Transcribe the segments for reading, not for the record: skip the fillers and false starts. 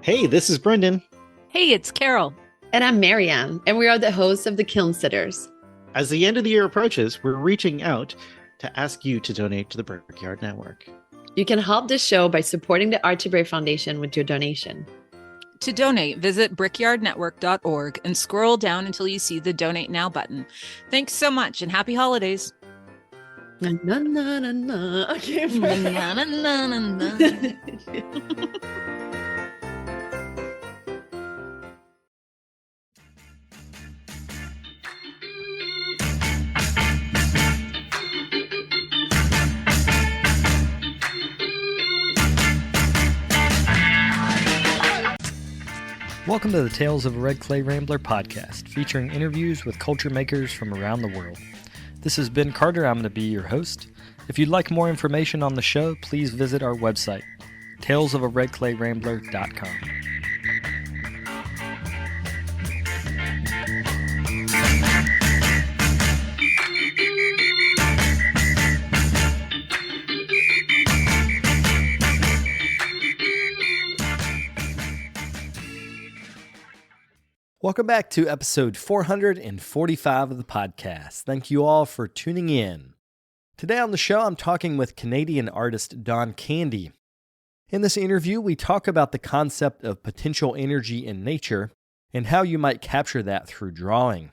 Hey, this is Brendan. Hey, it's Carol. And I'm Marianne, and we are the hosts of the Kiln Sitters. As the end of the year approaches, we're reaching out to ask you to donate to the Brickyard Network. You can help this show by supporting the Art2Break Foundation with your donation. To donate, visit brickyardnetwork.org and scroll down until you see the Donate Now button. Thanks so much and happy holidays. Na, na, na, na, na. Okay, Na, na, na, na, na. Welcome to the Tales of a Red Clay Rambler podcast, featuring interviews with culture makers from around the world. This is Ben Carter. I'm going to be your host. If you'd like more information on the show, please visit our website, talesofaredclayrambler.com. Welcome back to episode 445 of the podcast. Thank you all for tuning in. Today on the show, I'm talking with Canadian artist Don Candy. In this interview, we talk about the concept of potential energy in nature and how you might capture that through drawing.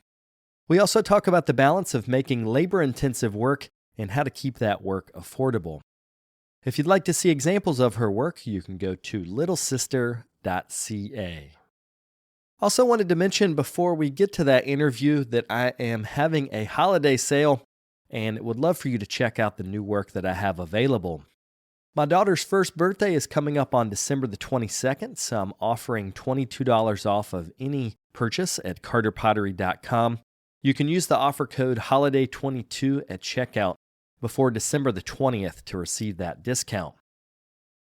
We also talk about the balance of making labor-intensive work and how to keep that work affordable. If you'd like to see examples of her work, you can go to littlesister.ca. Also wanted to mention before we get to that interview that I am having a holiday sale and would love for you to check out the new work that I have available. My daughter's first birthday is coming up on December the 22nd, so I'm offering $22 off of any purchase at carterpottery.com. You can use the offer code HOLIDAY22 at checkout before December the 20th to receive that discount.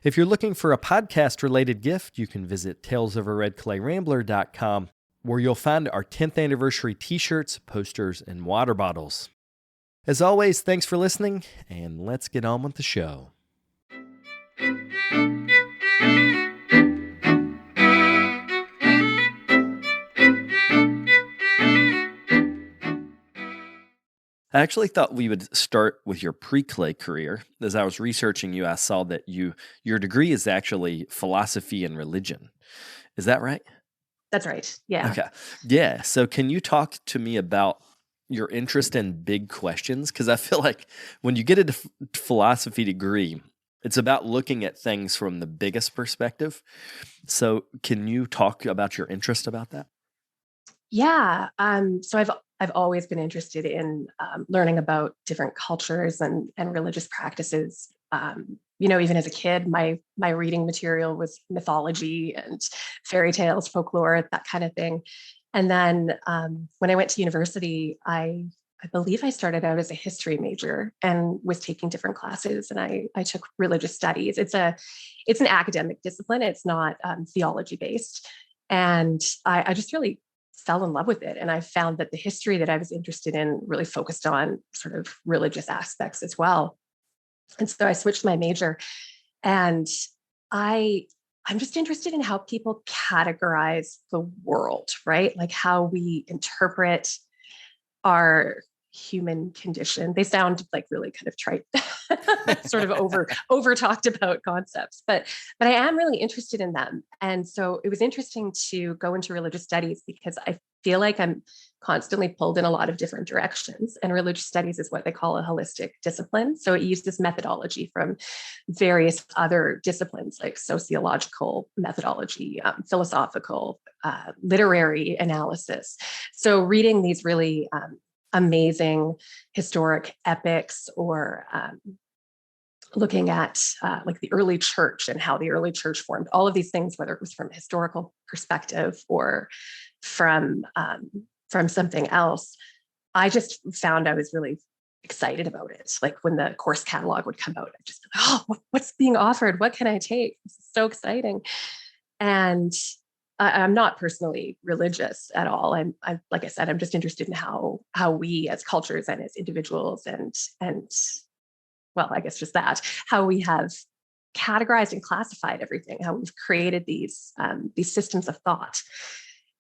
If you're looking for a podcast-related gift, you can visit talesofaredclayrambler.com, where you'll find our 10th anniversary t-shirts, posters, and water bottles. As always, thanks for listening, and let's get on with the show. I actually thought we would start with your pre-clay career. As I was researching you, I saw that your degree is actually philosophy and religion. Is that right? That's right. Yeah. Okay. Yeah. So can you talk to me about your interest in big questions? Because I feel like when you get a philosophy degree, it's about looking at things from the biggest perspective. So can you talk about your interest about that? Yeah. So I've always been interested in learning about different cultures and religious practices. Even as a kid, my reading material was mythology and fairy tales, folklore, that kind of thing. And then when I went to university, I believe I started out as a history major and was taking different classes. And I took religious studies. It's an academic discipline. It's not theology based. And I just really fell in love with it. And I found that the history that I was interested in really focused on sort of religious aspects as well. And so I switched my major, and I'm just interested in how people categorize the world, right? Like how we interpret our human condition. They sound like really kind of trite, sort of over talked about concepts, but I am really interested in them. And so it was interesting to go into religious studies because I feel like I'm constantly pulled in a lot of different directions. And religious studies is what they call a holistic discipline. So it uses methodology from various other disciplines like sociological methodology, philosophical, literary analysis. So reading these really amazing historic epics, or looking at like the early church and how the early church formed, all of these things, whether it was from a historical perspective or from something else, I just found I was really excited about it. Like when the course catalog would come out, I just, what's being offered? What can I take? This is so exciting. And I'm not personally religious at all. I'm like I said, I'm just interested in how we as cultures and as individuals and well, I guess just that, how we have categorized and classified everything, how we've created these systems of thought.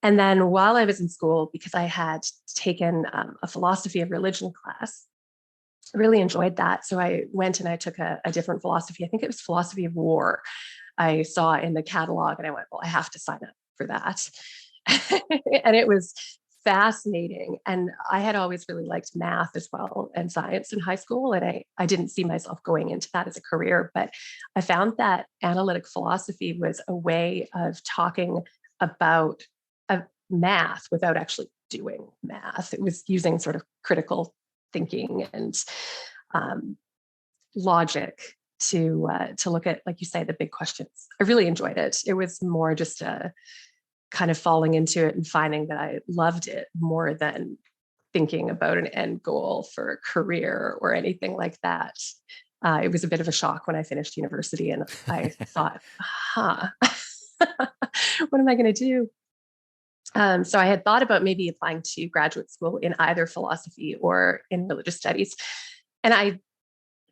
And then while I was in school, because I had taken a philosophy of religion class, I really enjoyed that. So I went and I took a different philosophy. I think it was philosophy of war. I saw in the catalog and I went, well, I have to sign up for that. And it was fascinating. And I had always really liked math as well and science in high school. And I didn't see myself going into that as a career, but I found that analytic philosophy was a way of talking about math without actually doing math. It was using sort of critical thinking and logic to look at, like you say, the big questions. I really enjoyed it. It was more just a kind of falling into it and finding that I loved it more than thinking about an end goal for a career or anything like that. It was a bit of a shock when I finished university and I thought, what am I going to do? So I had thought about maybe applying to graduate school in either philosophy or in religious studies. And I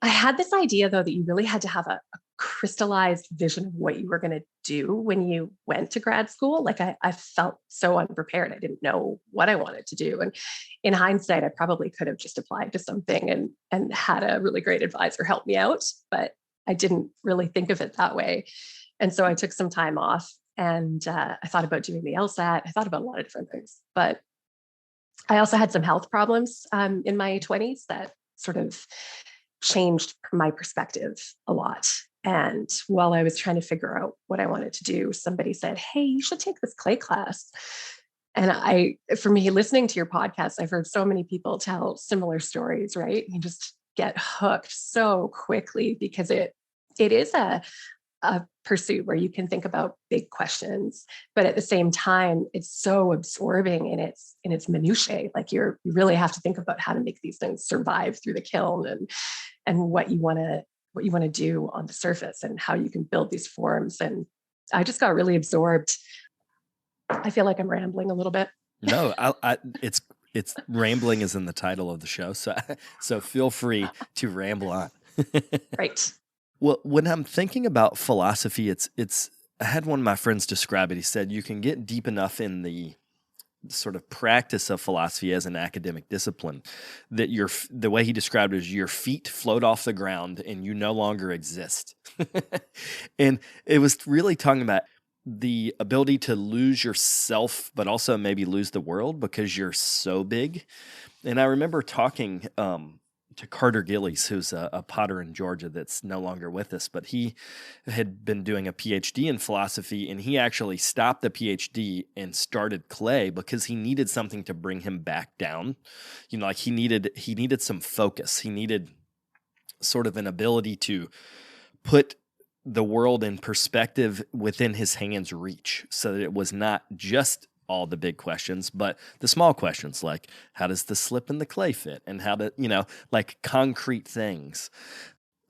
had this idea, though, that you really had to have a crystallized vision of what you were going to do when you went to grad school. Like I felt so unprepared. I didn't know what I wanted to do. And in hindsight, I probably could have just applied to something and had a really great advisor help me out, but I didn't really think of it that way. And so I took some time off and I thought about doing the LSAT. I thought about a lot of different things, but I also had some health problems in my 20s that sort of changed my perspective a lot. And while I was trying to figure out what I wanted to do, somebody said, hey, you should take this clay class. And for me, listening to your podcast, I've heard so many people tell similar stories, right? You just get hooked so quickly because it is a pursuit where you can think about big questions, but at the same time, it's so absorbing in its minutiae. Like you really have to think about how to make these things survive through the kiln and what you want to do on the surface and how you can build these forms. And I just got really absorbed. I feel like I'm rambling a little bit. No, it's rambling is in the title of the show, so feel free to ramble on. Right. Well, when I'm thinking about philosophy, it's I had one of my friends describe it. He said you can get deep enough in the sort of practice of philosophy as an academic discipline that the way he described it is your feet float off the ground and you no longer exist. And it was really talking about the ability to lose yourself, but also maybe lose the world because you're so big. And I remember talking to Carter Gillies, who's a potter in Georgia that's no longer with us, but he had been doing a PhD in philosophy, and he actually stopped the PhD and started clay because he needed something to bring him back down. You know, like he needed some focus. He needed sort of an ability to put the world in perspective within his hand's reach so that it was not just all the big questions, but the small questions like how does the slip in the clay fit and how to, like concrete things.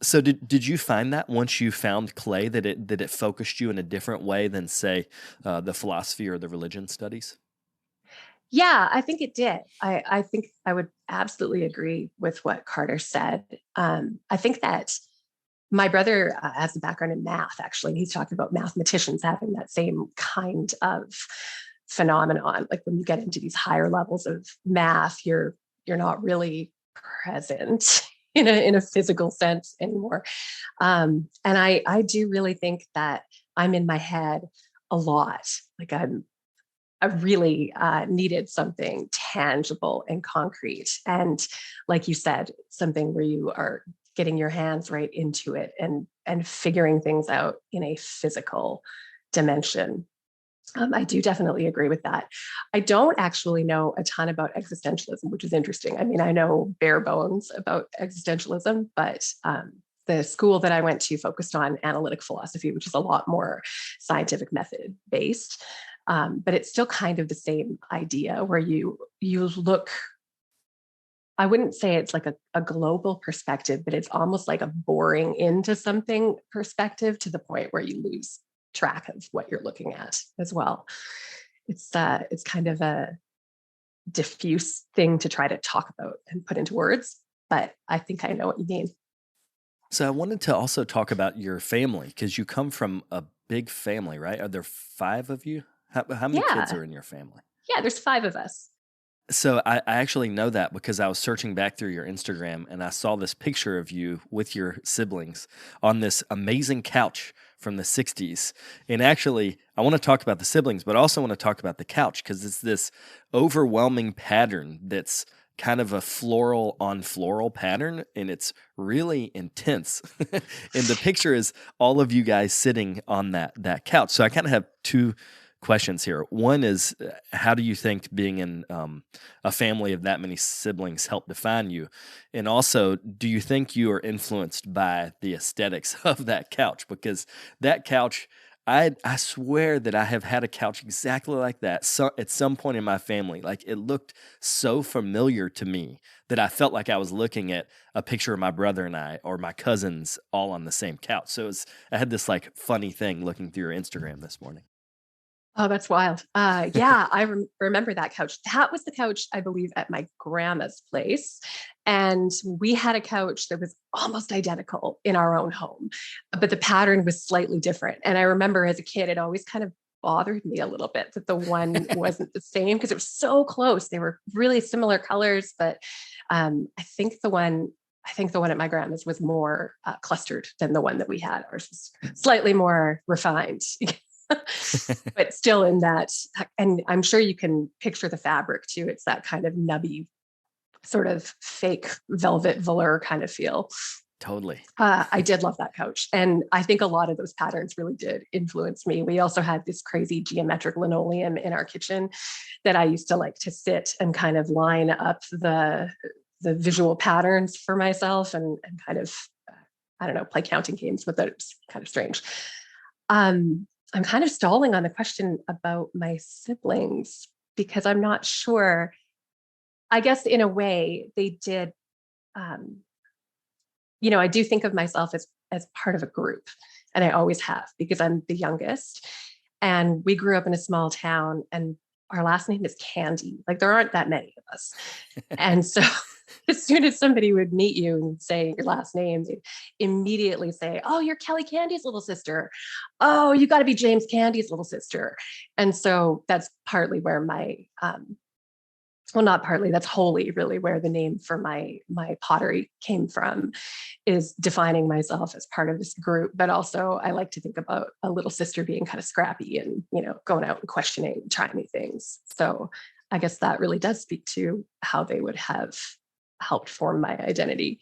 So did you find that once you found clay that it focused you in a different way than say the philosophy or the religion studies? Yeah, I think it did. I think I would absolutely agree with what Carter said. I think that my brother has a background in math, actually. He's talking about mathematicians having that same kind of phenomenon. Like when you get into these higher levels of math, you're not really present in a physical sense anymore. And I do really think that I'm in my head a lot. Like I really needed something tangible and concrete. And like you said, something where you are getting your hands right into it and figuring things out in a physical dimension. I do definitely agree with that. I don't actually know a ton about existentialism, which is interesting. I mean, I know bare bones about existentialism, but the school that I went to focused on analytic philosophy, which is a lot more scientific method based. But it's still kind of the same idea where you look, I wouldn't say it's like a global perspective, but it's almost like a boring into something perspective to the point where you lose track of what you're looking at as well. It's kind of a diffuse thing to try to talk about and put into words, but I think I know what you mean. So I wanted to also talk about your family because you come from a big family, right? Are there five of you? How many kids Yeah. are in your family? Yeah, there's five of us. So I actually know that because I was searching back through your Instagram and I saw this picture of you with your siblings on this amazing couch from the 60s. And actually, I want to talk about the siblings, but I also want to talk about the couch because it's this overwhelming pattern that's kind of a floral on floral pattern and it's really intense. And the picture is all of you guys sitting on that couch. So I kind of have two questions here. One is, how do you think being in a family of that many siblings helped define you? And also, do you think you are influenced by the aesthetics of that couch? Because that couch, I swear that I have had a couch exactly like that at some point in my family. Like it looked so familiar to me that I felt like I was looking at a picture of my brother and I or my cousins all on the same couch. So I had this like funny thing looking through your Instagram this morning. Oh, that's wild. Yeah, I remember that couch. That was the couch, I believe, at my grandma's place. And we had a couch that was almost identical in our own home, but the pattern was slightly different. And I remember as a kid, it always kind of bothered me a little bit that the one wasn't the same because it was so close. They were really similar colors, but I think the one at my grandma's was more clustered than the one that we had. Ours was slightly more refined. But still in that, and I'm sure you can picture the fabric too. It's that kind of nubby, sort of fake velvet velour kind of feel. Totally. I did love that couch. And I think a lot of those patterns really did influence me. We also had this crazy geometric linoleum in our kitchen that I used to like to sit and kind of line up the visual patterns for myself and kind of, I don't know, play counting games with it. It's kind of strange. I'm kind of stalling on the question about my siblings because I'm not sure. I guess in a way they did, I do think of myself as part of a group, and I always have because I'm the youngest. And we grew up in a small town and our last name is Candy. Like there aren't that many of us. And so as soon as somebody would meet you and say your last name, they'd immediately say, "Oh, you're Kelly Candy's little sister. Oh, you got to be James Candy's little sister." And so that's partly where my, well, not partly, that's wholly really where the name for my pottery came from, is defining myself as part of this group. But also I like to think about a little sister being kind of scrappy and, going out and questioning, trying new things. So I guess that really does speak to how they would have helped form my identity.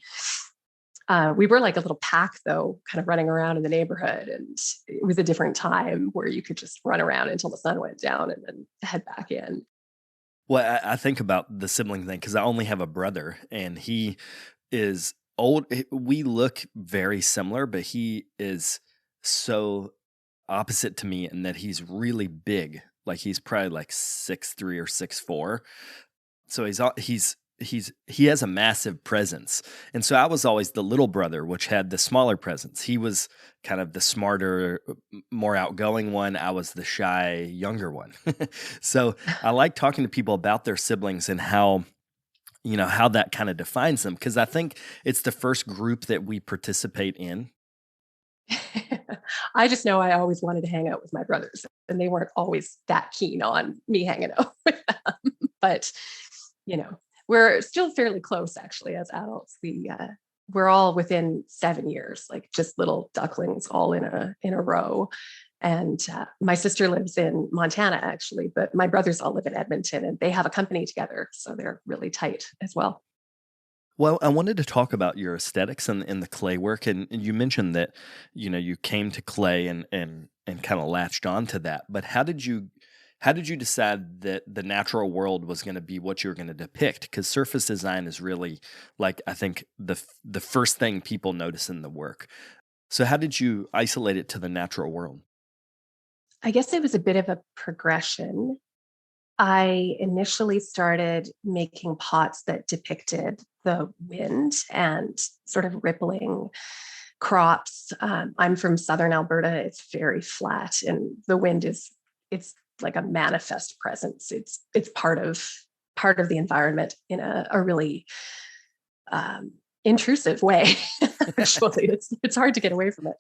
We were like a little pack though, kind of running around in the neighborhood, and it was a different time where you could just run around until the sun went down and then head back in. Well, I think about the sibling thing because I only have a brother and he is old. We look very similar, but he is so opposite to me in that he's really big. Like he's probably like 6'3" or 6'4". So he has a massive presence. And so I was always the little brother, which had the smaller presence. He was kind of the smarter, more outgoing one. I was the shy, younger one. So I like talking to people about their siblings and how that kind of defines them. Because I think it's the first group that we participate in. I just know I always wanted to hang out with my brothers, and they weren't always that keen on me hanging out with them. But, we're still fairly close, actually, as adults. We're all within 7 years, like just little ducklings, all in a row. And my sister lives in Montana, actually, but my brothers all live in Edmonton, and they have a company together, so they're really tight as well. Well, I wanted to talk about your aesthetics and the clay work, and you mentioned that you came to clay and kind of latched on to that. But how did you decide that the natural world was going to be what you were going to depict? Because surface design is really, like, I think the first thing people notice in the work. So how did you isolate it to the natural world? I guess it was a bit of a progression. I initially started making pots that depicted the wind and sort of rippling crops. I'm from Southern Alberta. It's very flat, and the wind it's like a manifest presence. It's part of the environment in a really intrusive way. Actually, it's hard to get away from it.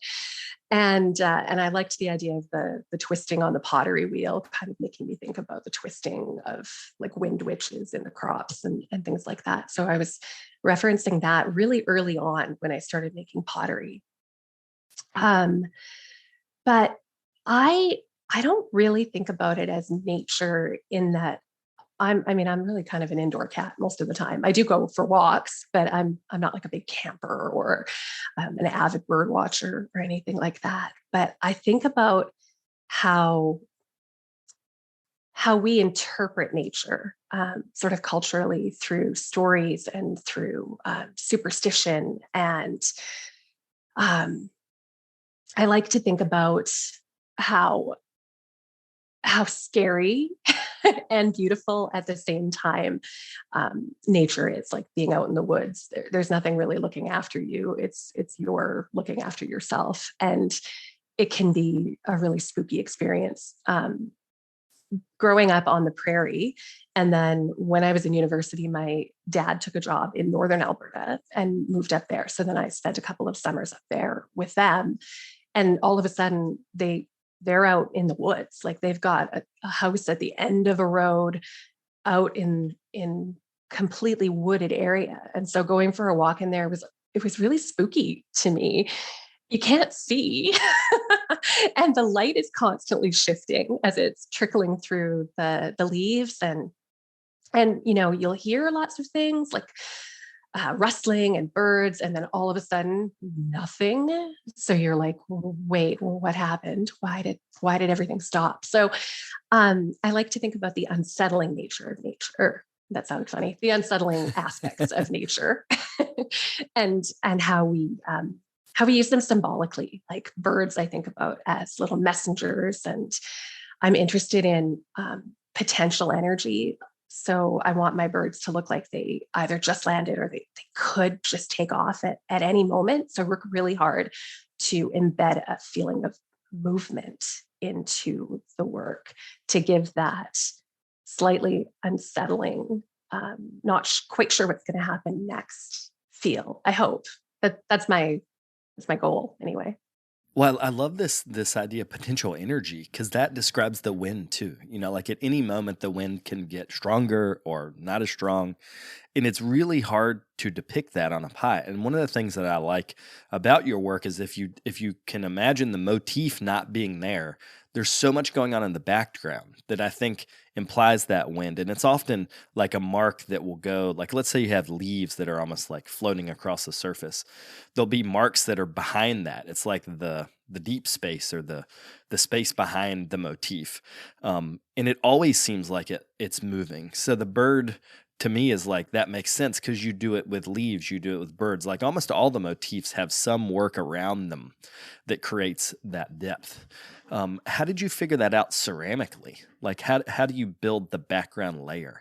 And I liked the idea of the twisting on the pottery wheel, kind of making me think about the twisting of like wind witches in the crops and things like that. So I was referencing that really early on when I started making pottery. But I don't really think about it as nature in that I'm really kind of an indoor cat most of the time. I do go for walks, but I'm not like a big camper or an avid bird watcher or anything like that. But I think about how we interpret nature, sort of culturally through stories and through superstition. And I like to think about how scary and beautiful at the same time nature is, like being out in the woods. There's nothing really looking after you. It's you're looking after yourself, and it can be a really spooky experience. Growing up on the prairie, and then when I was in university, my dad took a job in northern Alberta and moved up there. So then I spent a couple of summers up there with them, and all of a sudden they're out in the woods. Like they've got a house at the end of a road out in completely wooded area. And so going for a walk in there was really spooky to me. You can't see. And the light is constantly shifting as it's trickling through the leaves. And you'll hear lots of things like rustling and birds, and then all of a sudden nothing. So you're like, wait, what happened? Why did everything stop? So I like to think about the unsettling nature of nature. That sounded funny. The unsettling aspects of nature, and how we use them symbolically. Like birds, I think about as little messengers, and I'm interested in potential energy. So I want my birds to look like they either just landed or they could just take off at any moment. So I work really hard to embed a feeling of movement into the work to give that slightly unsettling, not quite sure what's going to happen next feel. I hope that's my goal anyway. Well, I love this idea of potential energy, because that describes the wind too. Like at any moment, the wind can get stronger or not as strong. And it's really hard to depict that on a pie. And one of the things that I like about your work is if you can imagine the motif not being there, there's so much going on in the background that I think implies that wind. And it's often like a mark that will go, like, let's say you have leaves that are almost like floating across the surface. There'll be marks that are behind that. It's like the deep space, or the space behind the motif. And it always seems like it's moving. So the bird, to me, is like, that makes sense, because you do it with leaves, you do it with birds. Like almost all the motifs have some work around them that creates that depth. How did you figure that out ceramically? Like how do you build the background layer?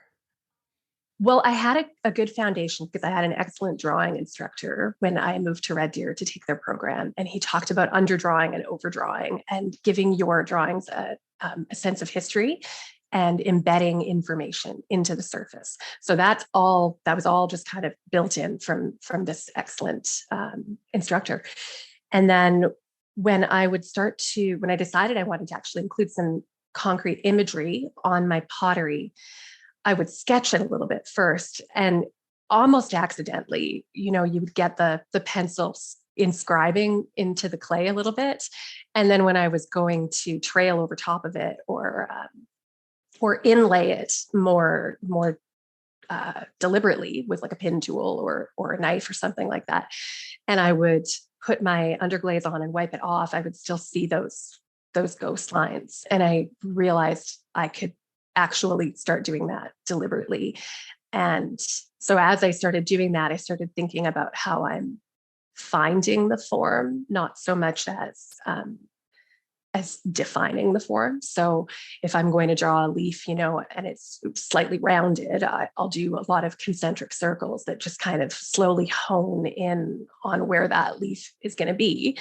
Well, I had a good foundation because I had an excellent drawing instructor when I moved to Red Deer to take their program. And he talked about underdrawing and overdrawing and giving your drawings a sense of history and embedding information into the surface. So that was all just kind of built in from this excellent instructor. And then when I decided I wanted to actually include some concrete imagery on my pottery, I would sketch it a little bit first, and almost accidentally, you would get the pencils inscribing into the clay a little bit. And then when I was going to trail over top of it or inlay it more deliberately with like a pin tool or a knife or something like that, and I would put my underglaze on and wipe it off, I would still see those ghost lines. And I realized I could actually start doing that deliberately. And so as I started doing that, I started thinking about how I'm finding the form, not so much as defining the form. So if I'm going to draw a leaf, and it's slightly rounded, I'll do a lot of concentric circles that just kind of slowly hone in on where that leaf is going to be.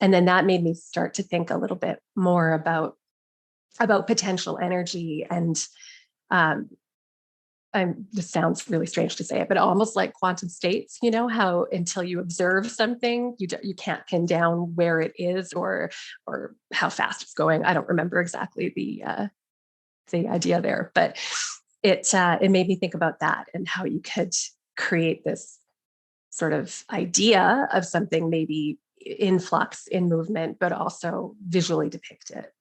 And then that made me start to think a little bit more about potential energy and this sounds really strange to say it, but almost like quantum states, how until you observe something, you can't pin down where it is or how fast it's going. I don't remember exactly the idea there, but it made me think about that and how you could create this sort of idea of something maybe in flux, in movement, but also visually depict it.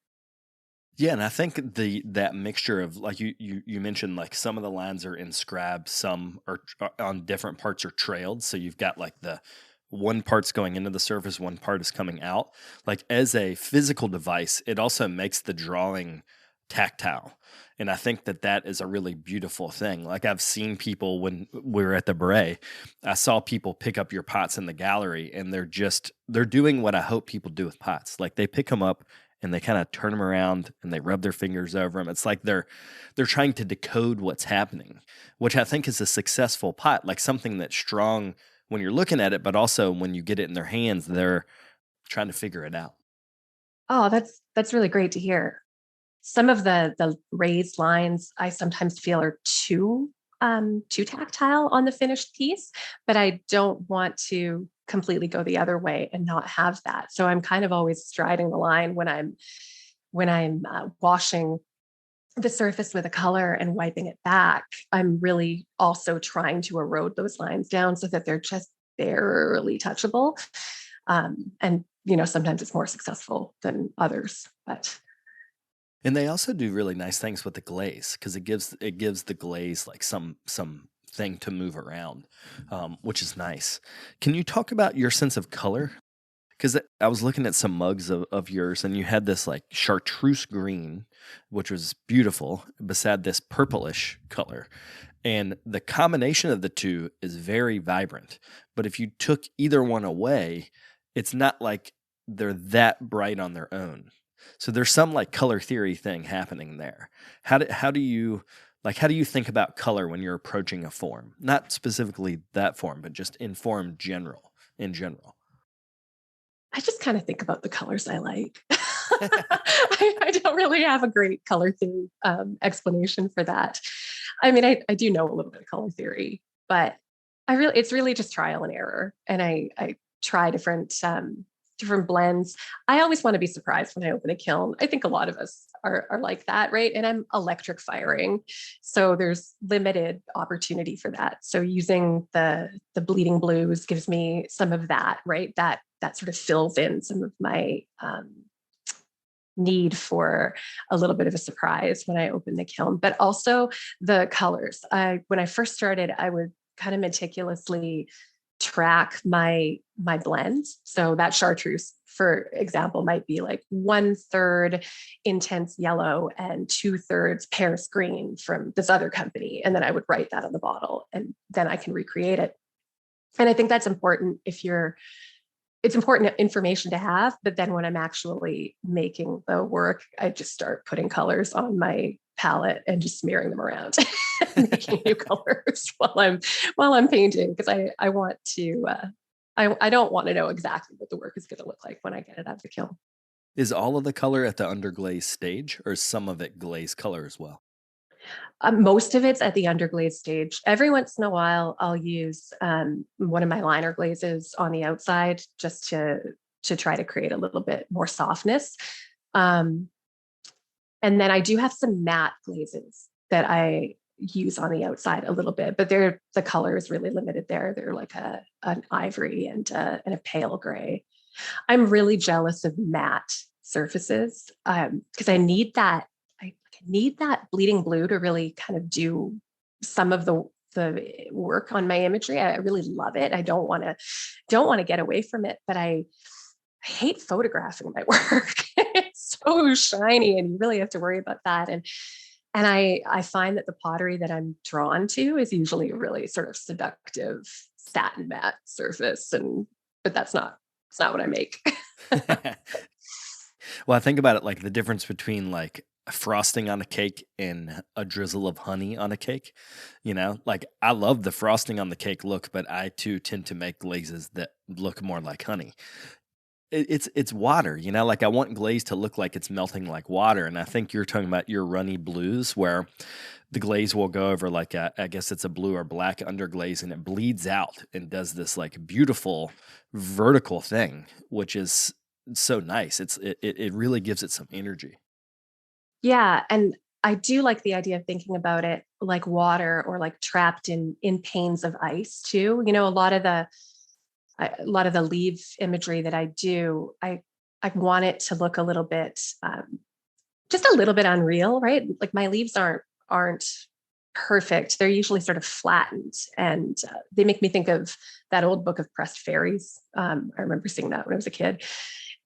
Yeah, and I think that mixture of, like you mentioned, like some of the lines are in Scrab, some are on different parts are trailed. So you've got like the one part's going into the surface, one part is coming out. Like as a physical device, it also makes the drawing tactile. And I think that is a really beautiful thing. Like I've seen people when we were at the Beret, I saw people pick up your pots in the gallery, and they're doing what I hope people do with pots. Like they pick them up and they kind of turn them around and they rub their fingers over them. It's like they're trying to decode what's happening, which I think is a successful pot, like something that's strong when you're looking at it, but also when you get it in their hands, they're trying to figure it out. Oh, that's really great to hear. Some of the raised lines I sometimes feel are too tactile on the finished piece, but I don't want to completely go the other way and not have that. So I'm kind of always striding the line when I'm washing the surface with a color and wiping it back. I'm really also trying to erode those lines down so that they're just barely touchable. And sometimes it's more successful than others, but. And they also do really nice things with the glaze, because it gives the glaze like some thing to move around, which is nice. Can you talk about your sense of color? Because I was looking at some mugs of yours, and you had this like chartreuse green, which was beautiful, beside this purplish color. And the combination of the two is very vibrant. But if you took either one away, it's not like they're that bright on their own. So there's some like color theory thing happening there. How do you think about color when you're approaching a form? Not specifically that form, but just in general. I just kind of think about the colors I like. I don't really have a great color theory explanation for that. I mean, I do know a little bit of color theory, but it's really just trial and error. And I try different blends. I always want to be surprised when I open a kiln. I think a lot of us are like that, right? And I'm electric firing, so there's limited opportunity for that. So using the bleeding blues gives me some of that, right? That sort of fills in some of my need for a little bit of a surprise when I open the kiln. But also the colors. When I first started, I would kind of meticulously track my blends. So that chartreuse, for example, might be like 1/3 intense yellow and 2/3 Paris green from this other company. And then I would write that on the bottle, and then I can recreate it. And I think that's important it's important information to have, but then when I'm actually making the work, I just start putting colors on my palette and just smearing them around and making new colors while I'm painting, because I want to I don't want to know exactly what the work is going to look like when I get it out of the kiln. Is all of the color at the underglaze stage, or is some of it glaze color as well? Most of it's at the underglaze stage. Every once in a while, I'll use one of my liner glazes on the outside just to try to create a little bit more softness. And then I do have some matte glazes that I use on the outside a little bit, but the color is really limited there. They're like an ivory and a pale gray. I'm really jealous of matte surfaces because I need that bleeding blue to really kind of do some of the work on my imagery. I really love it. I don't want to get away from it, but I hate photographing my work. It's so shiny, and you really have to worry about that. And I find that the pottery that I'm drawn to is usually a really sort of seductive satin matte surface, but it's not what I make. Well, I think about it like the difference between like frosting on a cake and a drizzle of honey on a cake. Like I love the frosting on the cake look, but I too tend to make glazes that look more like honey. It's water, like I want glaze to look like it's melting like water. And I think you're talking about your runny blues, where the glaze will go over like I guess it's a blue or black underglaze, and it bleeds out and does this like beautiful vertical thing, which is so nice. It really gives it some energy. Yeah, and I do like the idea of thinking about it like water or like trapped in panes of ice too. You know, a lot of the leaf imagery that I do, I want it to look a little bit, just a little bit unreal, right? Like my leaves aren't perfect. They're usually sort of flattened, and they make me think of that old book of pressed fairies. I remember seeing that when I was a kid,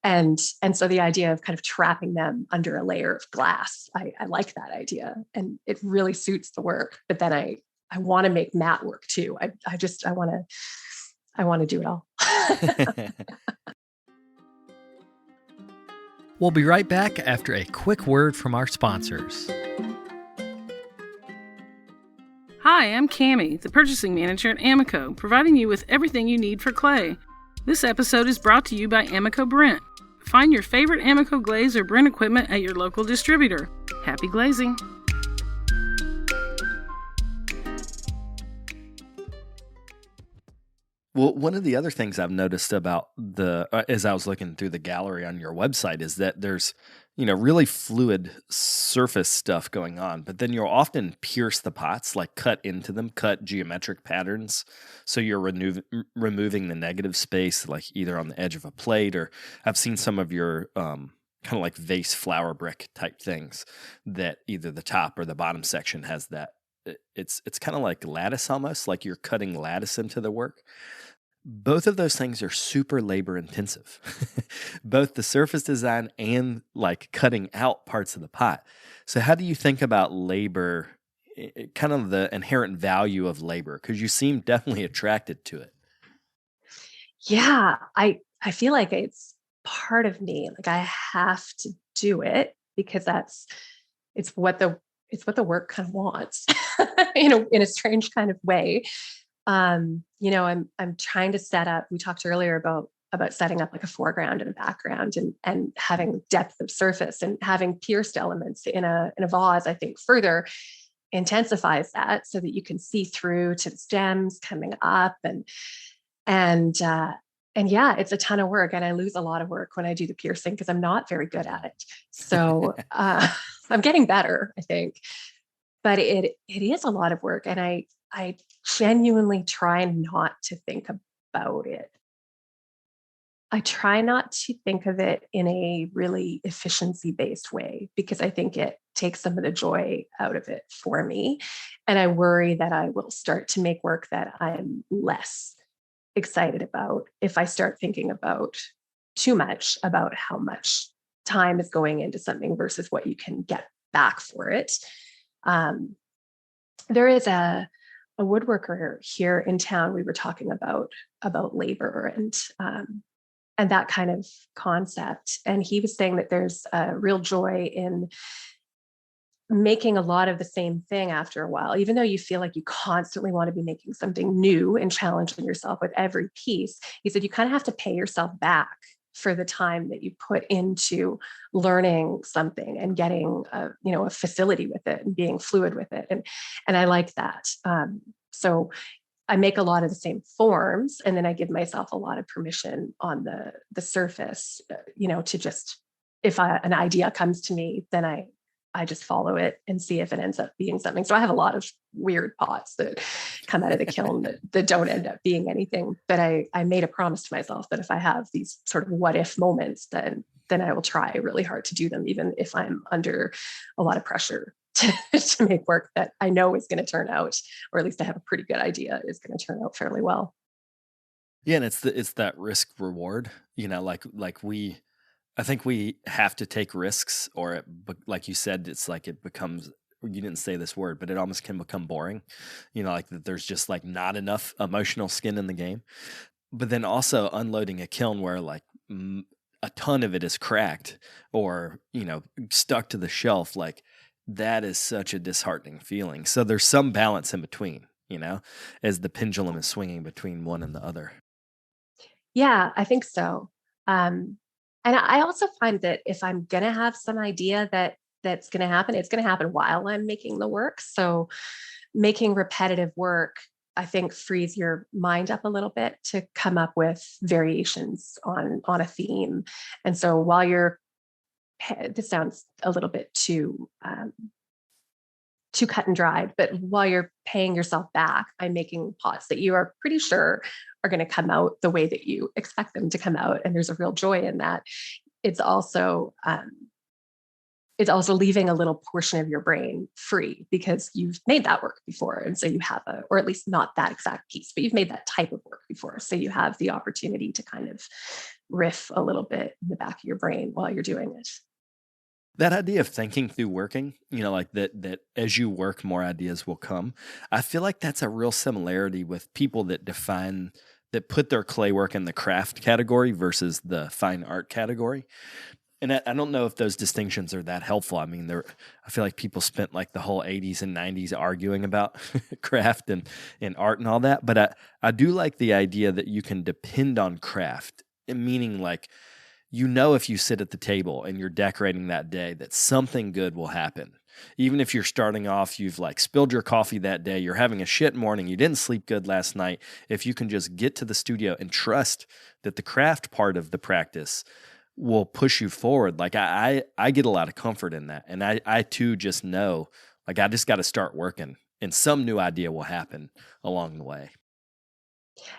and so the idea of kind of trapping them under a layer of glass, I like that idea, and it really suits the work. But then I want to make matte work too. I want to do it all. We'll be right back after a quick word from our sponsors. Hi, I'm Cammie, the purchasing manager at Amico, providing you with everything you need for clay. This episode is brought to you by Amico Brent. Find your favorite Amico glaze or Brent equipment at your local distributor. Happy glazing! Well, one of the other things I've noticed about as I was looking through the gallery on your website is that there's, really fluid surface stuff going on, but then you'll often pierce the pots, like cut into them, cut geometric patterns. So you're removing the negative space, like either on the edge of a plate, or I've seen some of your kind of like vase flower brick type things that either the top or the bottom section has that. It's kind of like lattice, almost like you're cutting lattice into the work. Both of those things are super labor intensive, both the surface design and like cutting out parts of the pot. So how do you think about labor, kind of the inherent value of labor? Because you seem definitely attracted to it. Yeah, I feel like it's part of me. Like I have to do it because it's what the work kind of wants, in a strange kind of way. I'm trying to set up, we talked earlier about setting up like a foreground and a background and having depth of surface, and having pierced elements in a vase, I think further intensifies that so that you can see through to the stems coming up and yeah, it's a ton of work, and I lose a lot of work when I do the piercing because I'm not very good at it. So I'm getting better, I think, but it is a lot of work, and I genuinely try not to think about it. I try not to think of it in a really efficiency-based way because I think it takes some of the joy out of it for me. And I worry that I will start to make work that I'm less excited about if I start thinking about too much about how much time is going into something versus what you can get back for it. There is a woodworker here in town. We were talking about labor and that kind of concept. And he was saying that there's a real joy in making a lot of the same thing after a while, even though you feel like you constantly want to be making something new and challenging yourself with every piece. He said, you kind of have to pay yourself back for the time that you put into learning something and getting a facility with it and being fluid with it. And I like that. So I make a lot of the same forms, and then I give myself a lot of permission on the surface, to just, if an idea comes to me, then I just follow it and see if it ends up being something. So I have a lot of weird pots that come out of the kiln that don't end up being anything. But I made a promise to myself that if I have these sort of what if moments, then I will try really hard to do them, even if I'm under a lot of pressure to make work that I know is going to turn out, or at least I have a pretty good idea is going to turn out fairly well. Yeah, and it's that risk reward, I think we have to take risks, or like you said, it's like it becomes, you didn't say this word, but it almost can become boring, like that there's just like not enough emotional skin in the game. But then also unloading a kiln where like a ton of it is cracked or, stuck to the shelf, like that is such a disheartening feeling. So there's some balance in between, as the pendulum is swinging between one and the other. Yeah, I think so. And I also find that if I'm going to have some idea that that's going to happen. It's going to happen while I'm making the work. So making repetitive work, I think, frees your mind up a little bit to come up with variations on a theme. And so while this sounds a little bit too cut and dried, but while you're paying yourself back by making pots that you are pretty sure are going to come out the way that you expect them to come out, and there's a real joy in that, it's also leaving a little portion of your brain free because you've made that work before. And so you have or at least not that exact piece, but you've made that type of work before. So you have the opportunity to kind of riff a little bit in the back of your brain while you're doing it. That idea of thinking through working, like that as you work, more ideas will come. I feel like that's a real similarity with people that put their clay work in the craft category versus the fine art category. And I don't know if those distinctions are that helpful. I mean, I feel like people spent like the whole 80s and 90s arguing about craft and art and all that. But I do like the idea that you can depend on craft, meaning like, if you sit at the table and you're decorating that day, that something good will happen. Even if you're starting off, you've like spilled your coffee that day, you're having a shit morning, you didn't sleep good last night. If you can just get to the studio and trust that the craft part of the practice will push you forward. Like I get a lot of comfort in that. And I too just know, like I just got to start working and some new idea will happen along the way.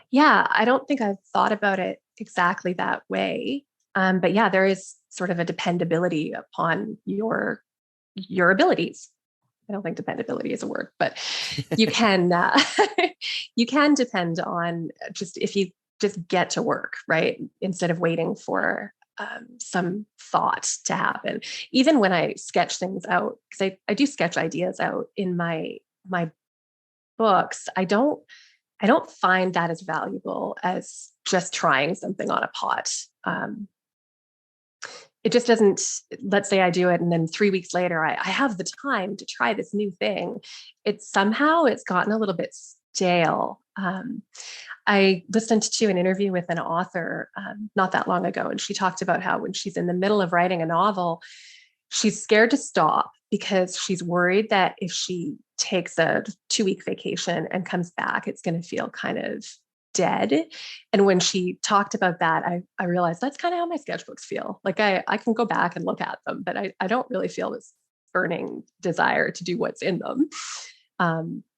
Yeah, I don't think I've thought about it exactly that way. But yeah, there is sort of a dependability upon your abilities. I don't think dependability is a word, but you can you can depend on if you just get to work, right? Instead of waiting for some thought to happen. Even when I sketch things out, because I do sketch ideas out in my books, I don't find that as valuable as just trying something on a pot. It just doesn't, let's say I do it and then 3 weeks later, I have the time to try this new thing. It's gotten a little bit stale. I listened to an interview with an author not that long ago, and she talked about how when she's in the middle of writing a novel, she's scared to stop because she's worried that if she takes a 2-week vacation and comes back, it's going to feel kind of dead. And when she talked about that, I realized that's kind of how my sketchbooks feel. Like I can go back and look at them, but I don't really feel this burning desire to do what's in them.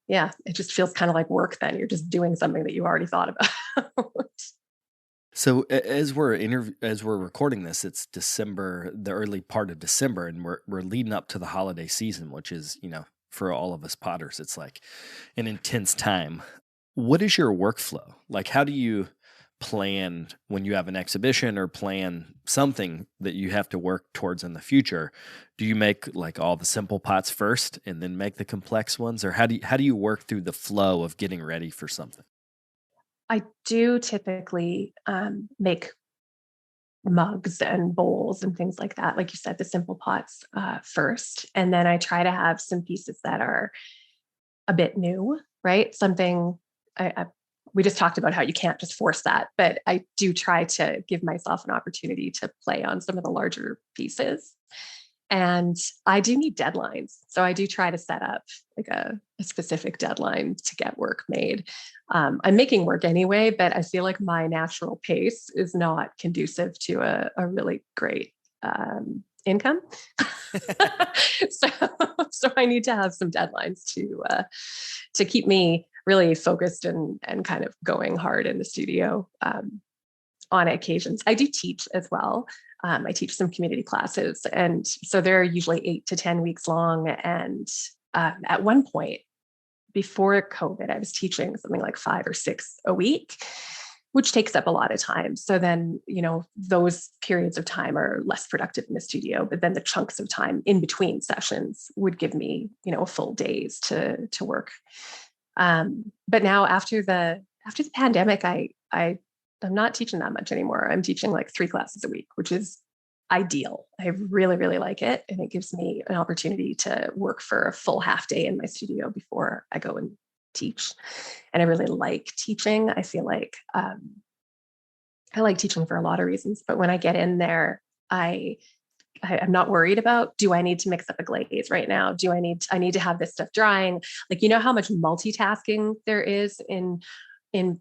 Yeah, it just feels kind of like work then. You're just doing something that you already thought about. So as we're recording this, it's December, the early part of December, and we're leading up to the holiday season, which is, for all of us potters, it's like an intense time. What is your workflow? Like, how do you plan when you have an exhibition or plan something that you have to work towards in the future? Do you make like all the simple pots first and then make the complex ones? Or how do you work through the flow of getting ready for something? I do typically make mugs and bowls and things like that. Like you said, the simple pots first. And then I try to have some pieces that are a bit new, right? Something we just talked about how you can't just force that, but I do try to give myself an opportunity to play on some of the larger pieces. And I do need deadlines. So I do try to set up like a specific deadline to get work made. I'm making work anyway, but I feel like my natural pace is not conducive to a really great income. So I need to have some deadlines to keep me really focused and kind of going hard in the studio on occasions. I do teach as well. I teach some community classes, and so they're usually 8 to 10 weeks long. And at one point before COVID, I was teaching something like 5 or 6 a week, which takes up a lot of time. So then, those periods of time are less productive in the studio, but then the chunks of time in between sessions would give me, a full days to work. But now after the pandemic, I'm not teaching that much anymore. I'm teaching like 3 classes a week, which is ideal. I really, really like it. And it gives me an opportunity to work for a full half day in my studio before I go and teach. And I really like teaching. I feel like I like teaching for a lot of reasons, but when I get in there, I I'm not worried about, do I need to mix up a glaze right now? I need to have this stuff drying? Like, you know how much multitasking there is in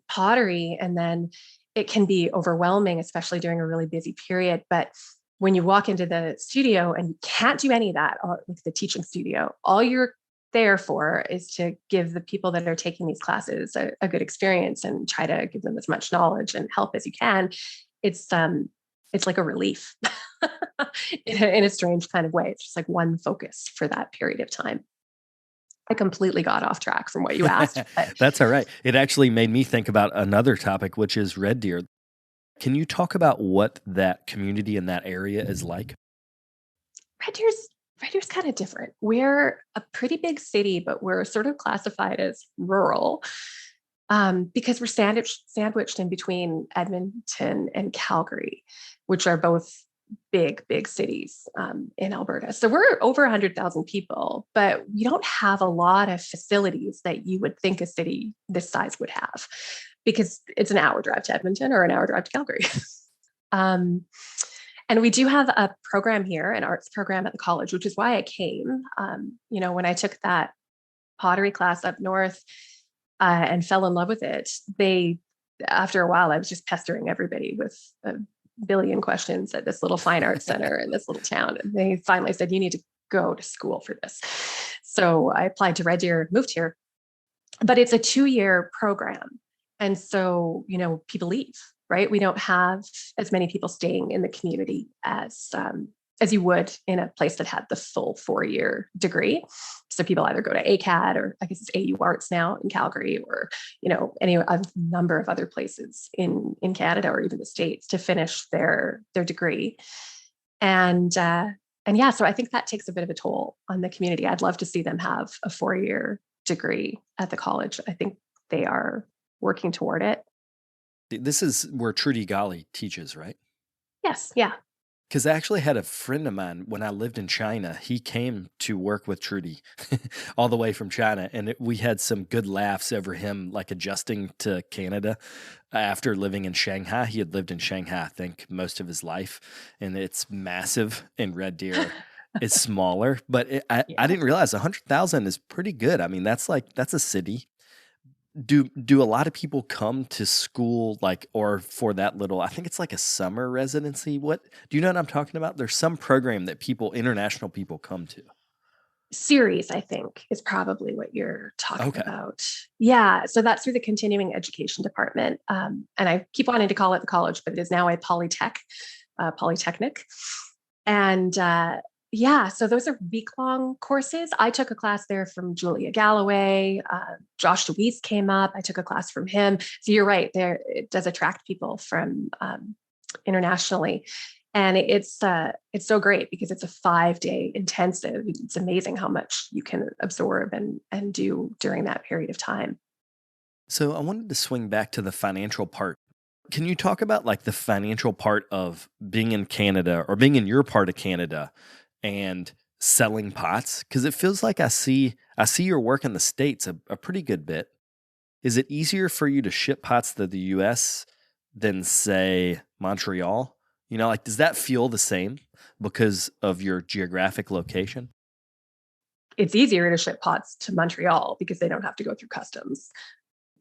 pottery, and then it can be overwhelming, especially during a really busy period. But when you walk into the studio and you can't do any of that, or like the teaching studio, all you're there for is to give the people that are taking these classes a good experience and try to give them as much knowledge and help as you can. It's like a relief in a strange kind of way. It's just like one focus for that period of time. I completely got off track from what you asked. But That's all right. It actually made me think about another topic, which is Red Deer. Can you talk about what that community in that area is like? Red Deer's kind of different. We're a pretty big city, but we're sort of classified as rural because we're sandwiched in between Edmonton and Calgary, which are both big cities in Alberta. So we're over 100,000 people, but we don't have a lot of facilities that you would think a city this size would have, because it's an hour drive to Edmonton or an hour drive to Calgary. And we do have a program here, an arts program at the college, which is why I came. When I took that pottery class up north and fell in love with it, after a while, I was just pestering everybody with a billion questions at this little fine arts center in this little town. And they finally said, you need to go to school for this. So I applied to Red Deer, moved here, but it's a 2-year program. And so, people leave, right? We don't have as many people staying in the community as you would in a place that had the full 4-year degree. So people either go to ACAD, or I guess it's AU Arts now in Calgary, or, any number of other places in Canada or even the States to finish their degree. And yeah, so I think that takes a bit of a toll on the community. I'd love to see them have a 4-year degree at the college. I think they are working toward it. This is where Trudy Gali teaches, right? Yes. Yeah. Because I actually had a friend of mine when I lived in China. He came to work with Trudy all the way from China. And we had some good laughs over him, like adjusting to Canada after living in Shanghai. He had lived in Shanghai, I think, most of his life. And it's massive, and Red Deer is smaller. But I didn't realize 100,000 is pretty good. I mean, that's a city. Do a lot of people come to school, or for that little, I think it's like a summer residency? What do you know what I'm talking about? There's some program that international people come to. Series, I think, is probably what you're talking about. Yeah. So that's through the continuing education department. And I keep wanting to call it the college, but it is now a polytechnic. And yeah, so those are week-long courses. I took a class there from Julia Galloway. Josh DeWeese came up. I took a class from him. So you're right, it does attract people from internationally. And it's so great because it's a 5-day intensive. It's amazing how much you can absorb and do during that period of time. So I wanted to swing back to the financial part. Can you talk about the financial part of being in Canada, or being in your part of Canada, and selling pots? Because it feels like I see your work in the States a pretty good bit. Is it easier for you to ship pots to the US than, say, Montreal? Does that feel the same because of your geographic location? It's easier to ship pots to Montreal because they don't have to go through customs.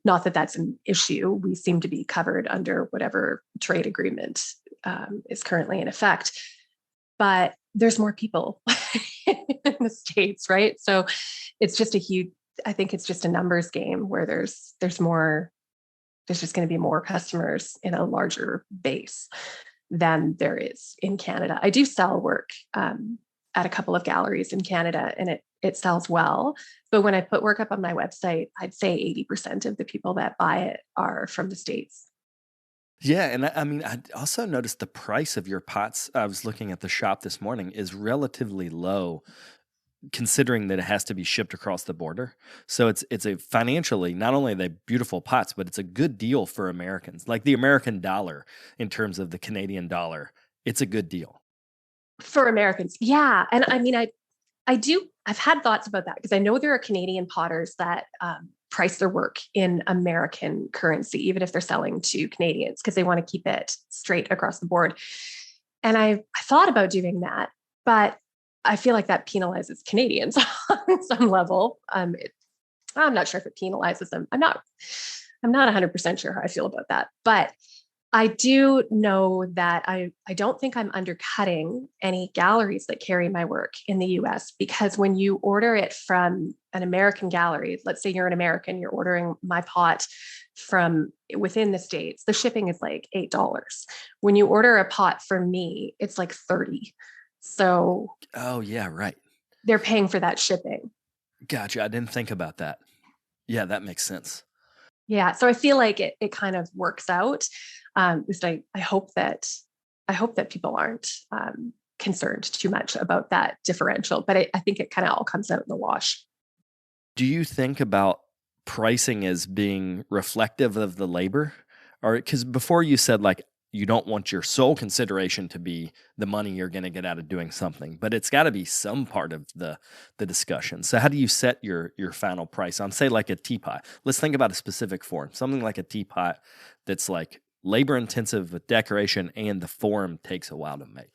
Not that that's an issue. We seem to be covered under whatever trade agreement is currently in effect. But there's more people in the States, right? So it's just I think it's just a numbers game where there's just going to be more customers in a larger base than there is in Canada. I do sell work at a couple of galleries in Canada, and it sells well. But when I put work up on my website, I'd say 80% of the people that buy it are from the States. Yeah, and I also noticed the price of your pots. I was looking at the shop this morning, is relatively low, considering that it has to be shipped across the border. So it's a financially, not only are they beautiful pots, but it's a good deal for Americans. Like the American dollar in terms of the Canadian dollar, it's a good deal for Americans. Yeah, and I've had thoughts about that because I know there are Canadian potters that price their work in American currency, even if they're selling to Canadians, because they want to keep it straight across the board. And I thought about doing that, but I feel like that penalizes Canadians on some level. I'm not sure if it penalizes them. I'm not 100% sure how I feel about that, but I do know that I don't think I'm undercutting any galleries that carry my work in the US, because when you order it from an American gallery, let's say you're an American, you're ordering my pot from within the States, the shipping is like $8. When you order a pot from me, it's like $30. So, oh yeah, right. They're paying for that shipping. Gotcha. I didn't think about that. Yeah, that makes sense. Yeah. So I feel like it kind of works out. At least I hope that people aren't concerned too much about that differential, but I think it kind of all comes out in the wash. Do you think about pricing as being reflective of the labor? Or because before you said like you don't want your sole consideration to be the money you're going to get out of doing something, but it's got to be some part of the discussion. So how do you set your final price on, say, like a teapot? Let's think about a specific form, something like a teapot that's like labor intensive with decoration and the form takes a while to make.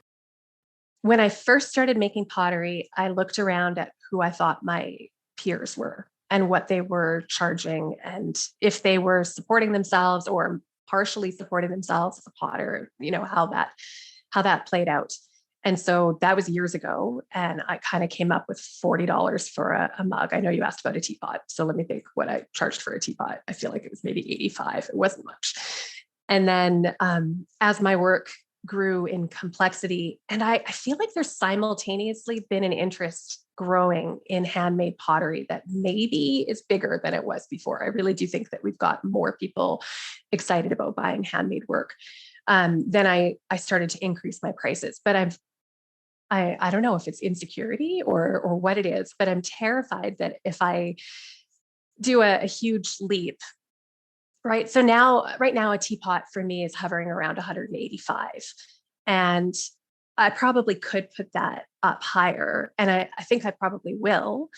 When I first started making pottery, I looked around at who I thought my peers were and what they were charging, and if they were supporting themselves or partially supporting themselves as a potter, how that played out. And so that was years ago. And I kind of came up with $40 for a mug. I know you asked about a teapot, so let me think what I charged for a teapot. I feel like it was maybe $85. It wasn't much. And then as my work grew in complexity, and I feel like there's simultaneously been an interest growing in handmade pottery that maybe is bigger than it was before. I really do think that we've got more people excited about buying handmade work. Then I started to increase my prices, but I don't know if it's insecurity or what it is, but I'm terrified that if I do a huge leap, right? So right now a teapot for me is hovering around 185, and I probably could put that up higher, and I think I probably will,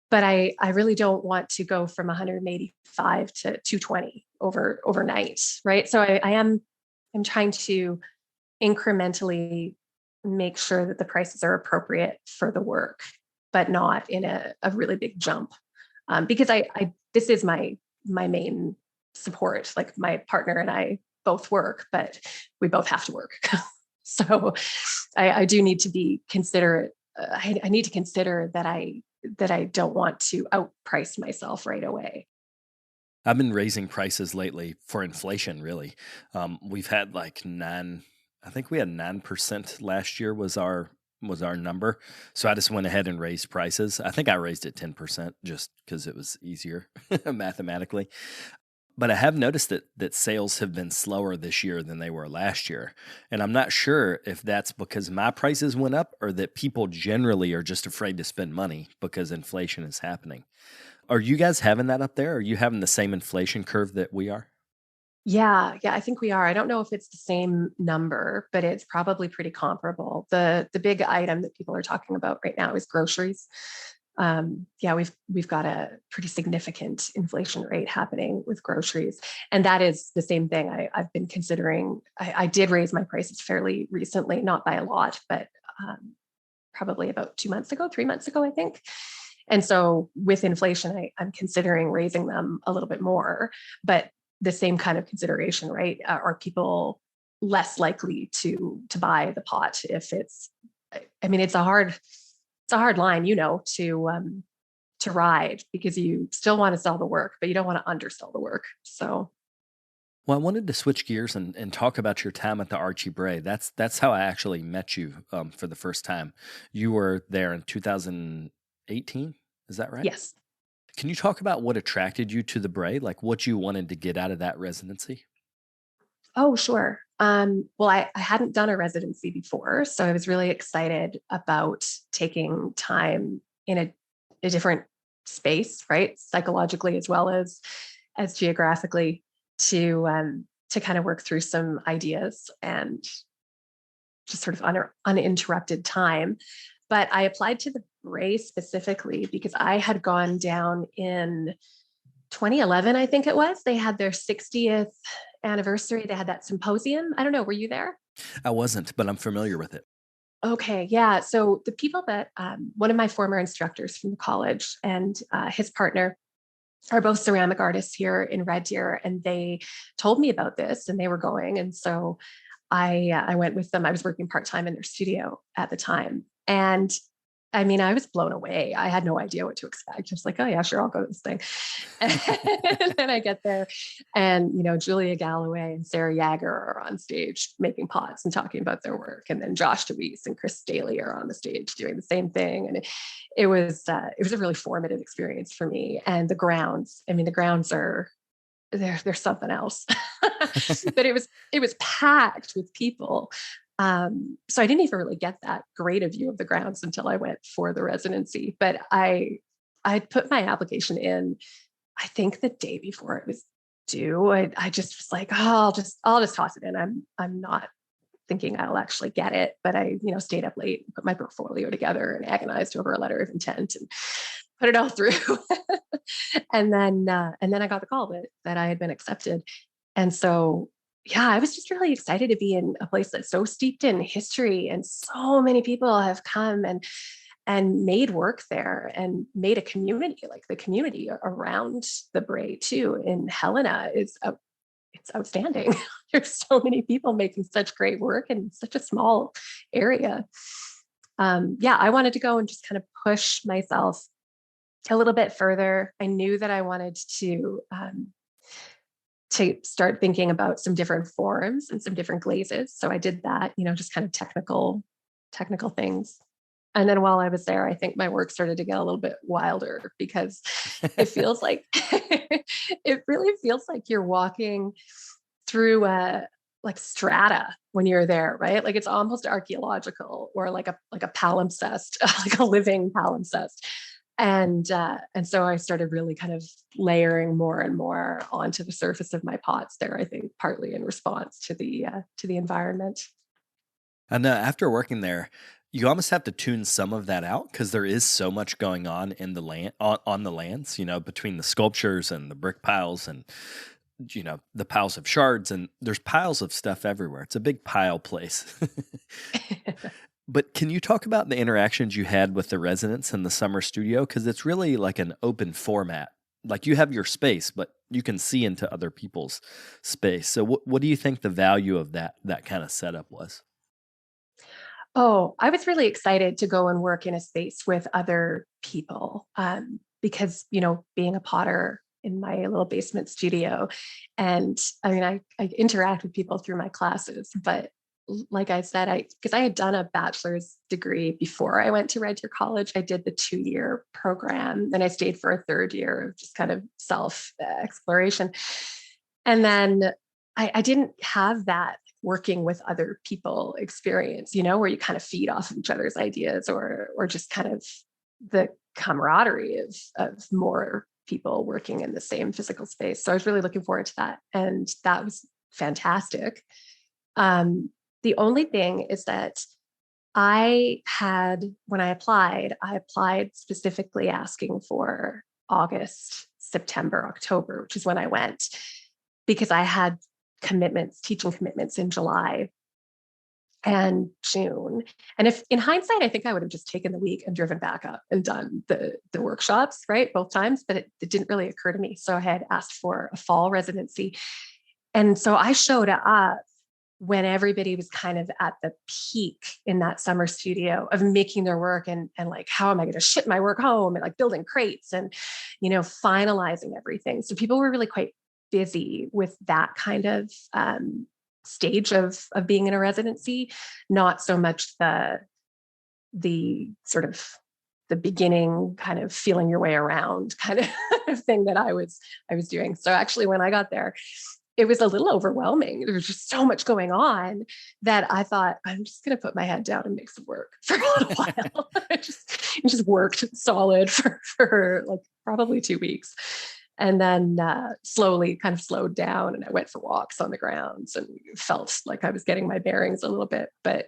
but I really don't want to go from 185 to 220 overnight, right? So I'm trying to incrementally make sure that the prices are appropriate for the work, but not in a really big jump, because this is my main support. Like my partner and I both work, but we both have to work. So I do need to be considerate. I need to consider that I don't want to outprice myself right away. I've been raising prices lately for inflation, really. We've had like I think we had 9% last year was our number. So I just went ahead and raised prices. I think I raised it 10% just because it was easier mathematically. But I have noticed that sales have been slower this year than they were last year. And I'm not sure if that's because my prices went up or that people generally are just afraid to spend money because inflation is happening. Are you guys having that up there? Are you having the same inflation curve that we are? Yeah, I think we are. I don't know if it's the same number, but it's probably pretty comparable. The big item that people are talking about right now is groceries. We've got a pretty significant inflation rate happening with groceries. And that is the same thing I've been considering. I did raise my prices fairly recently, not by a lot, but probably about 3 months ago, I think. And so with inflation, I'm considering raising them a little bit more, but the same kind of consideration, right? Are people less likely to buy the pot if it's a hard line, to ride, because you still want to sell the work, but you don't want to undersell the work. So, well, I wanted to switch gears and talk about your time at the Archie Bray. That's how I actually met you for the first time. You were there in 2018, is that right? Yes. Can you talk about what attracted you to the Bray, like what you wanted to get out of that residency? Oh, sure. Well, I hadn't done a residency before, so I was really excited about taking time in a different space, right? Psychologically as well as geographically, to kind of work through some ideas and just sort of uninterrupted time. But I applied to the Bray specifically because I had gone down in 2011, I think it was. They had their 60th anniversary. They had that symposium. I don't know. Were you there? I wasn't, but I'm familiar with it. Okay, yeah. So the people that one of my former instructors from the college and his partner are both ceramic artists here in Red Deer, and they told me about this, and they were going, and so I went with them. I was working part time in their studio at the time, and I mean, I was blown away. I had no idea what to expect. I was like, oh yeah, sure, I'll go to this thing. And then I get there, and Julia Galloway and Sarah Yager are on stage making pots and talking about their work, and then Josh DeWeese and Chris Daly are on the stage doing the same thing. And it was a really formative experience for me. And the grounds, I mean, the grounds are they're something else. But it was packed with people. So I didn't even really get that great a view of the grounds until I went for the residency. But I put my application in, I think the day before it was due. I just was like, oh, I'll just toss it in. I'm not thinking I'll actually get it, but I, stayed up late, put my portfolio together and agonized over a letter of intent and put it all through. And then I got the call that I had been accepted. And so, yeah, I was just really excited to be in a place that's so steeped in history, and so many people have come and made work there and made a community. Like the community around the Brae too in Helena it's outstanding. There's so many people making such great work in such a small area. I wanted to go and just kind of push myself a little bit further. I knew that I wanted to start thinking about some different forms and some different glazes. So I did that, just kind of technical things. And then while I was there, I think my work started to get a little bit wilder, because it feels like, it really feels like you're walking through like strata when you're there, right? Like it's almost archaeological, or like a palimpsest, like a living palimpsest. And so I started really kind of layering more and more onto the surface of my pots there, I think partly in response to the environment. And after working there, you almost have to tune some of that out, because there is so much going on in the land, on the lands, between the sculptures and the brick piles and, the piles of shards, and there's piles of stuff everywhere. It's a big pile place. But can you talk about the interactions you had with the residents in the summer studio? Because it's really like an open format. Like you have your space, but you can see into other people's space. So what do you think the value of that kind of setup was? Oh, I was really excited to go and work in a space with other people, because, being a potter in my little basement studio, and I mean, I interact with people through my classes, but like I said, because I had done a bachelor's degree before I went to Red Deer College. I did the 2-year program, and I stayed for a 3rd year of just kind of self exploration. And then I didn't have that working with other people experience, where you kind of feed off of each other's ideas, or just kind of the camaraderie of more people working in the same physical space. So I was really looking forward to that. And that was fantastic. The only thing is that when I applied specifically asking for August, September, October, which is when I went, because I had teaching commitments in July and June. And if in hindsight, I think I would have just taken the week and driven back up and done the workshops, right? Both times, but it didn't really occur to me. So I had asked for a fall residency. And so I showed up when everybody was kind of at the peak in that summer studio of making their work and like, how am I going to ship my work home, and like building crates and, finalizing everything. So people were really quite busy with that kind of stage of being in a residency, not so much the sort of the beginning kind of feeling your way around kind of thing that I was doing. So actually when I got there, it was a little overwhelming. There was just so much going on that I thought, I'm just going to put my head down and make some work for a little while. I just worked solid for like probably 2 weeks. And then slowly kind of slowed down, and I went for walks on the grounds and felt like I was getting my bearings a little bit. But,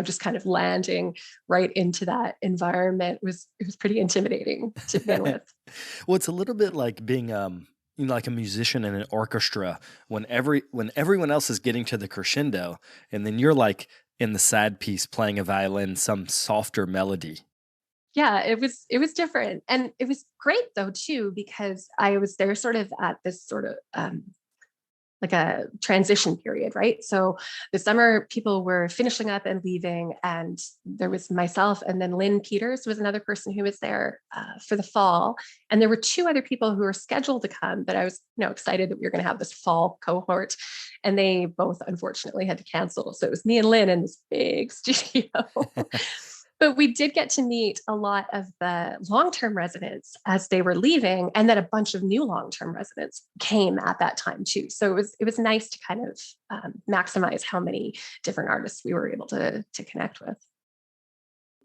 just kind of landing right into that environment it was pretty intimidating to begin with. Well, it's a little bit like being like a musician in an orchestra when everyone else is getting to the crescendo, and then you're like in the side piece playing a violin, some softer melody. Yeah, it was different. And it was great though, too, because I was there sort of at this sort of like a transition period, right? So the summer people were finishing up and leaving, and there was myself, and then Lynn Peters was another person who was there for the fall. And there were two other people who were scheduled to come, but I was, excited that we were going to have this fall cohort, and they both unfortunately had to cancel. So it was me and Lynn in this big studio. But we did get to meet a lot of the long-term residents as they were leaving, and then a bunch of new long-term residents came at that time too. So it was nice to kind of maximize how many different artists we were able to connect with.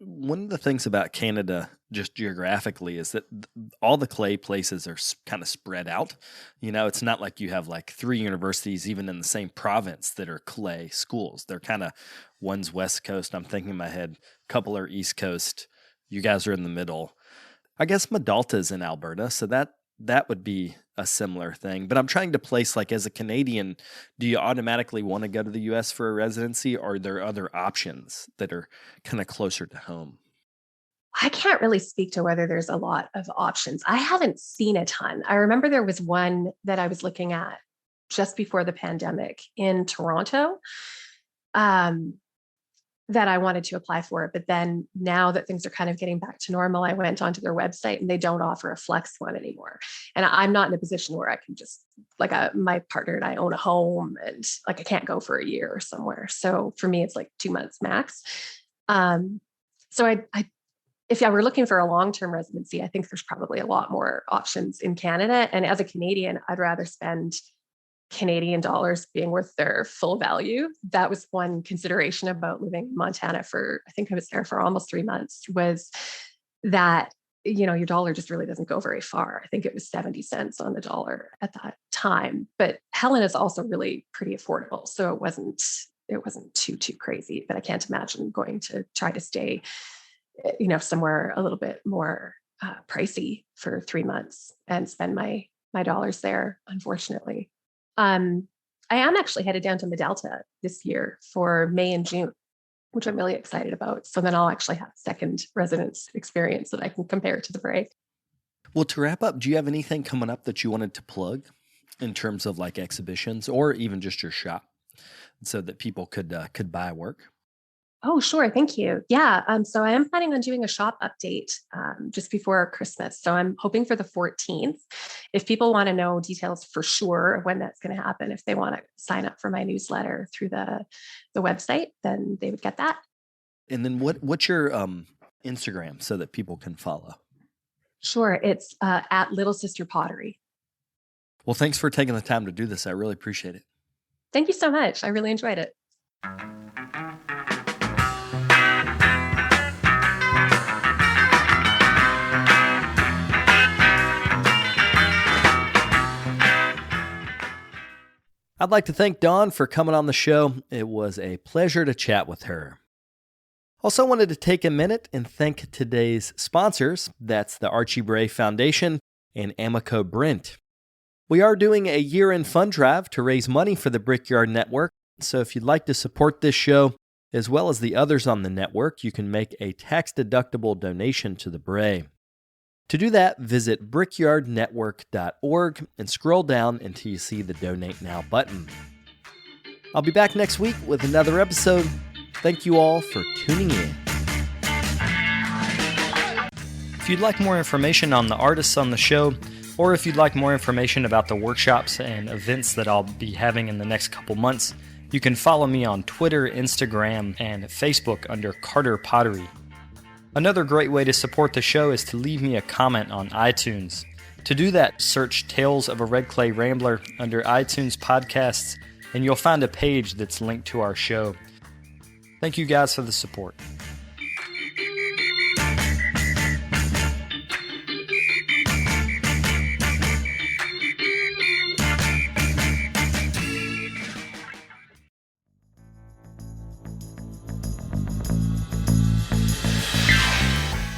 One of the things about Canada, just geographically, is that all the clay places are kind of spread out. It's not like you have like 3 universities, even in the same province, that are clay schools. They're kind of, one's West Coast. I'm thinking in my head, a couple are East Coast. You guys are in the middle. I guess Medalta's in Alberta, so that would be a similar thing. But I'm trying to place, like, as a Canadian, do you automatically want to go to the U.S. for a residency, or are there other options that are kind of closer to home? I can't really speak to whether there's a lot of options. I haven't seen a ton. I remember there was one that I was looking at just before the pandemic in Toronto that I wanted to apply for. But then now that things are kind of getting back to normal, I went onto their website and they don't offer a flex one anymore. And I'm not in a position where I can just, like, my partner and I own a home, and like I can't go for a year or somewhere. So for me, it's like 2 months max. So if I were looking for a long-term residency, I think there's probably a lot more options in Canada. And as a Canadian, I'd rather spend Canadian dollars being worth their full value. That was one consideration about living in Montana I think I was there for almost 3 months, was that, your dollar just really doesn't go very far. I think it was 70 cents on the dollar at that time. But Helen is also really pretty affordable. So it wasn't too crazy, but I can't imagine going to try to stay, somewhere a little bit more pricey for 3 months and spend my dollars there, unfortunately. I am actually headed down to Medalta this year for May and June, which I'm really excited about. So then I'll actually have second residence experience that I can compare to the break. Well, to wrap up, do you have anything coming up that you wanted to plug in terms of like exhibitions or even just your shop so that people could buy work? Oh, sure. Thank you. Yeah. So I am planning on doing a shop update just before Christmas. So I'm hoping for the 14th. If people want to know details for sure of when that's going to happen, if they want to sign up for my newsletter through the website, then they would get that. And then what's your Instagram so that people can follow? Sure. It's at Little Sister Pottery. Well, thanks for taking the time to do this. I really appreciate it. Thank you so much. I really enjoyed it. I'd like to thank Dawn for coming on the show. It was a pleasure to chat with her. Also wanted to take a minute and thank today's sponsors. That's the Archie Bray Foundation and Amico Brent. We are doing a year-end fund drive to raise money for the Brickyard Network. So if you'd like to support this show, as well as the others on the network, you can make a tax-deductible donation to the Bray. To do that, visit brickyardnetwork.org and scroll down until you see the Donate Now button. I'll be back next week with another episode. Thank you all for tuning in. If you'd like more information on the artists on the show, or if you'd like more information about the workshops and events that I'll be having in the next couple months, you can follow me on Twitter, Instagram, and Facebook under Carter Pottery. Another great way to support the show is to leave me a comment on iTunes. To do that, search Tales of a Red Clay Rambler under iTunes Podcasts, and you'll find a page that's linked to our show. Thank you guys for the support.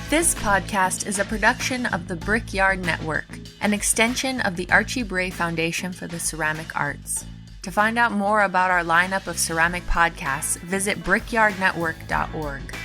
This podcast is a production of the Brickyard Network, an extension of the Archie Bray Foundation for the Ceramic Arts. To find out more about our lineup of ceramic podcasts, visit brickyardnetwork.org.